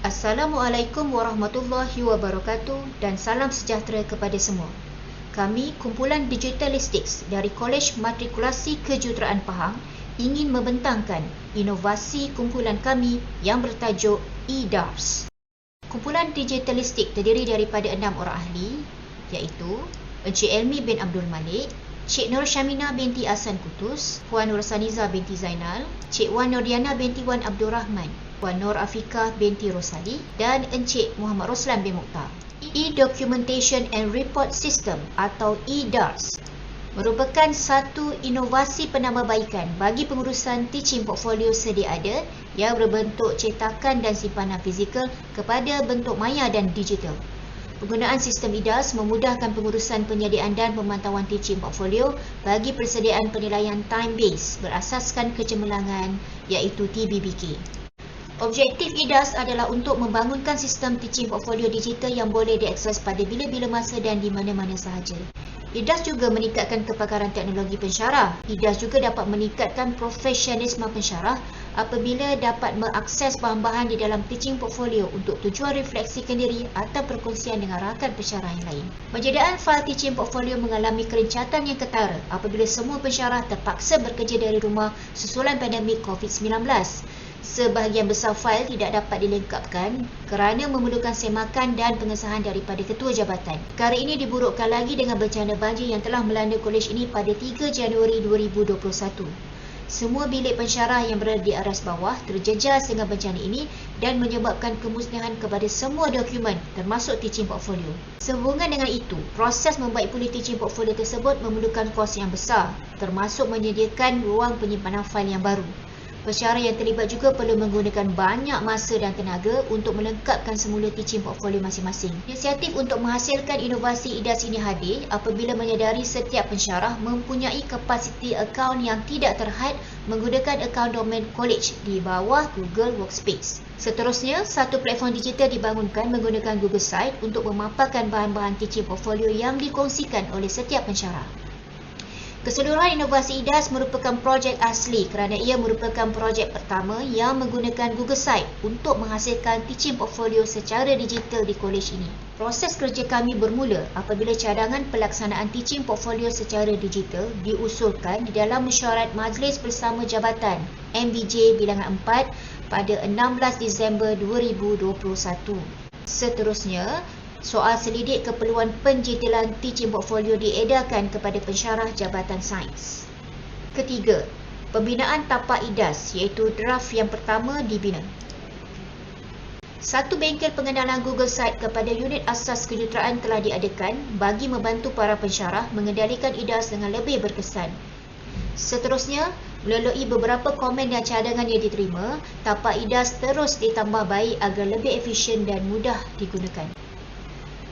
Assalamualaikum warahmatullahi wabarakatuh dan salam sejahtera kepada semua. Kami, kumpulan Digitalistics dari Kolej Matrikulasi Kejuruteraan Pahang ingin membentangkan inovasi kumpulan kami yang bertajuk eDARS. Kumpulan Digitalistik terdiri daripada 6 orang ahli, iaitu Encik Elmi bin Abdul Malik, Cik Nur Syamina binti Ahsan Kutus, Puan Nur Saniza binti Zainal, Cik Wan Nurdiana binti Wan Abdul Rahman, Puan Nur Afiqah binti Rosali dan Encik Muhammad Roslan bin Mukhtar. E-Documentation and Report System atau eDARS merupakan satu inovasi penambahbaikan bagi pengurusan teaching portfolio sedia ada yang berbentuk cetakan dan simpanan fizikal kepada bentuk maya dan digital. Penggunaan sistem eDARS memudahkan pengurusan penyediaan dan pemantauan teaching portfolio bagi persediaan penilaian time-based berasaskan kecemerlangan iaitu TBBK. Objektif eDARS adalah untuk membangunkan sistem teaching portfolio digital yang boleh diakses pada bila-bila masa dan di mana-mana sahaja. eDARS juga meningkatkan kepakaran teknologi pensyarah. eDARS juga dapat meningkatkan profesionalisme pensyarah apabila dapat mengakses bahan-bahan di dalam teaching portfolio untuk tujuan refleksikan diri atau perkongsian dengan rakan pensyarah yang lain. Penjadian fail teaching portfolio mengalami kerencatan yang ketara apabila semua pensyarah terpaksa bekerja dari rumah susulan pandemik COVID-19. Sebahagian besar fail tidak dapat dilengkapkan kerana memerlukan semakan dan pengesahan daripada ketua jabatan. Perkara ini diburukkan lagi dengan bencana banjir yang telah melanda kolej ini pada 3 Januari 2021. Semua bilik pensyarah yang berada di aras bawah terjejas dengan bencana ini dan menyebabkan kemusnahan kepada semua dokumen termasuk teaching portfolio. Sehubungan dengan itu, proses membaik pulih teaching portfolio tersebut memerlukan kos yang besar, termasuk menyediakan ruang penyimpanan fail yang baru. Pensyarah yang terlibat juga perlu menggunakan banyak masa dan tenaga untuk melengkapkan semula teaching portfolio masing-masing. Inisiatif untuk menghasilkan inovasi eDARS ini hadir apabila menyadari setiap pensyarah mempunyai kapasiti akaun yang tidak terhad menggunakan akaun domain kolej di bawah Google Workspace. Seterusnya, satu platform digital dibangunkan menggunakan Google Site untuk memaparkan bahan-bahan teaching portfolio yang dikongsikan oleh setiap pensyarah. Keseluruhan inovasi eDARS merupakan projek asli kerana ia merupakan projek pertama yang menggunakan Google Site untuk menghasilkan teaching portfolio secara digital di kolej ini. Proses kerja kami bermula apabila cadangan pelaksanaan teaching portfolio secara digital diusulkan di dalam mesyuarat Majlis Bersama Jabatan MBJ Bilangan 4 pada 16 Disember 2021. Seterusnya, soal selidik keperluan penjetilan teaching portfolio diedarkan kepada pensyarah Jabatan Sains. Ketiga, pembinaan tapak eDARS iaitu draft yang pertama dibina. Satu bengkel pengenalan Google Site kepada unit asas kejuruteraan telah diadakan bagi membantu para pensyarah mengendalikan eDARS dengan lebih berkesan. Seterusnya, melalui beberapa komen dan cadangan yang diterima, tapak eDARS terus ditambah baik agar lebih efisien dan mudah digunakan.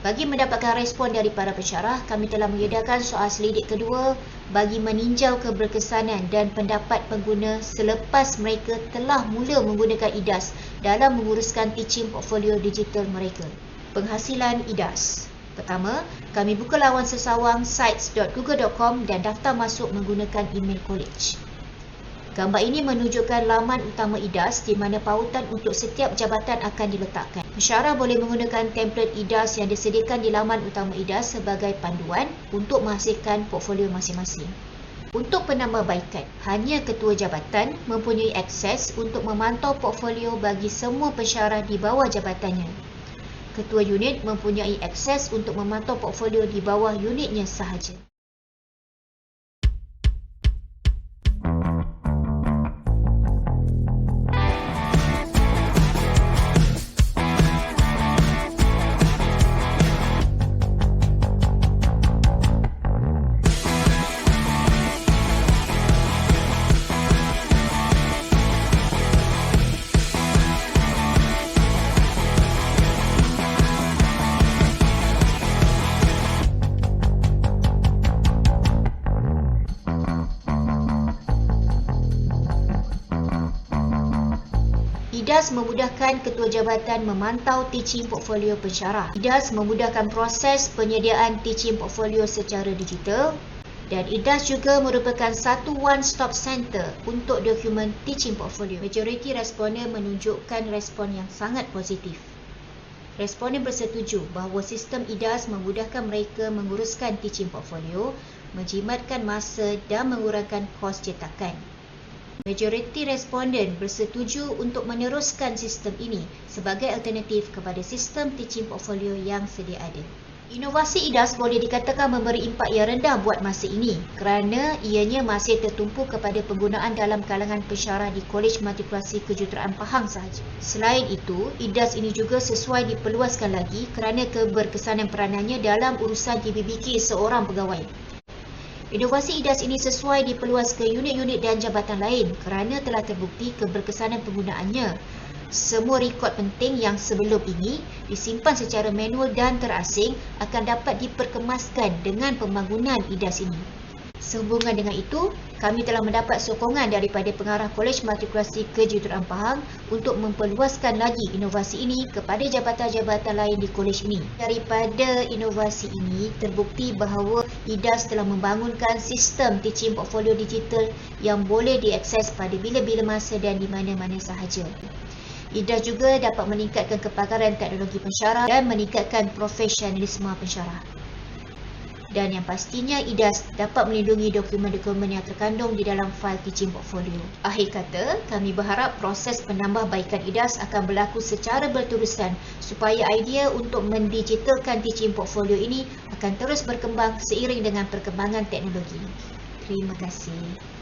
Bagi mendapatkan respon dari para pensyarah, kami telah menyediakan soal selidik kedua bagi meninjau keberkesanan dan pendapat pengguna selepas mereka telah mula menggunakan eDARS dalam menguruskan teaching portfolio digital mereka. Penghasilan eDARS. Pertama, kami buka lawan sesawang sites.google.com dan daftar masuk menggunakan email kolej. Gambar ini menunjukkan laman utama eDARS di mana pautan untuk setiap jabatan akan diletakkan. Pensyarah boleh menggunakan template eDARS yang disediakan di laman utama eDARS sebagai panduan untuk menghasilkan portfolio masing-masing. Untuk penambahbaikan, hanya ketua jabatan mempunyai akses untuk memantau portfolio bagi semua pensyarah di bawah jabatannya. Ketua unit mempunyai akses untuk memantau portfolio di bawah unitnya sahaja. eDARS memudahkan ketua jabatan memantau teaching portfolio pensyarah. eDARS memudahkan proses penyediaan teaching portfolio secara digital. Dan IDAS juga merupakan satu one-stop center untuk dokumen teaching portfolio. Majoriti responden menunjukkan respon yang sangat positif. Responden bersetuju bahawa sistem IDAS memudahkan mereka menguruskan teaching portfolio, menjimatkan masa dan mengurangkan kos cetakan. Majoriti responden bersetuju untuk meneruskan sistem ini sebagai alternatif kepada sistem teaching portfolio yang sedia ada. Inovasi IDAS boleh dikatakan memberi impak yang rendah buat masa ini kerana ianya masih tertumpu kepada penggunaan dalam kalangan pensyarah di Kolej Matrikulasi Kejuruteraan Pahang sahaja. Selain itu, IDAS ini juga sesuai diperluaskan lagi kerana keberkesanan peranannya dalam urusan DBBK seorang pegawai. Inovasi IDAS ini sesuai diperluas ke unit-unit dan jabatan lain kerana telah terbukti keberkesanan penggunaannya. Semua rekod penting yang sebelum ini disimpan secara manual dan terasing akan dapat diperkemaskan dengan pembangunan IDAS ini. Sehubungan dengan itu, kami telah mendapat sokongan daripada pengarah Kolej Matrikulasi Kejuruteraan Pahang untuk memperluaskan lagi inovasi ini kepada jabatan-jabatan lain di kolej ini. Daripada inovasi ini, terbukti bahawa IDAS telah membangunkan sistem teaching portfolio digital yang boleh diakses pada bila-bila masa dan di mana-mana sahaja. IDAS juga dapat meningkatkan kepakaran teknologi pensyarah dan meningkatkan profesionalisme pensyarah. Dan yang pastinya IDAS dapat melindungi dokumen-dokumen yang terkandung di dalam fail teaching portfolio. Akhir kata, kami berharap proses penambahbaikan IDAS akan berlaku secara berterusan supaya idea untuk mendigitalkan teaching portfolio ini akan terus berkembang seiring dengan perkembangan teknologi. Terima kasih.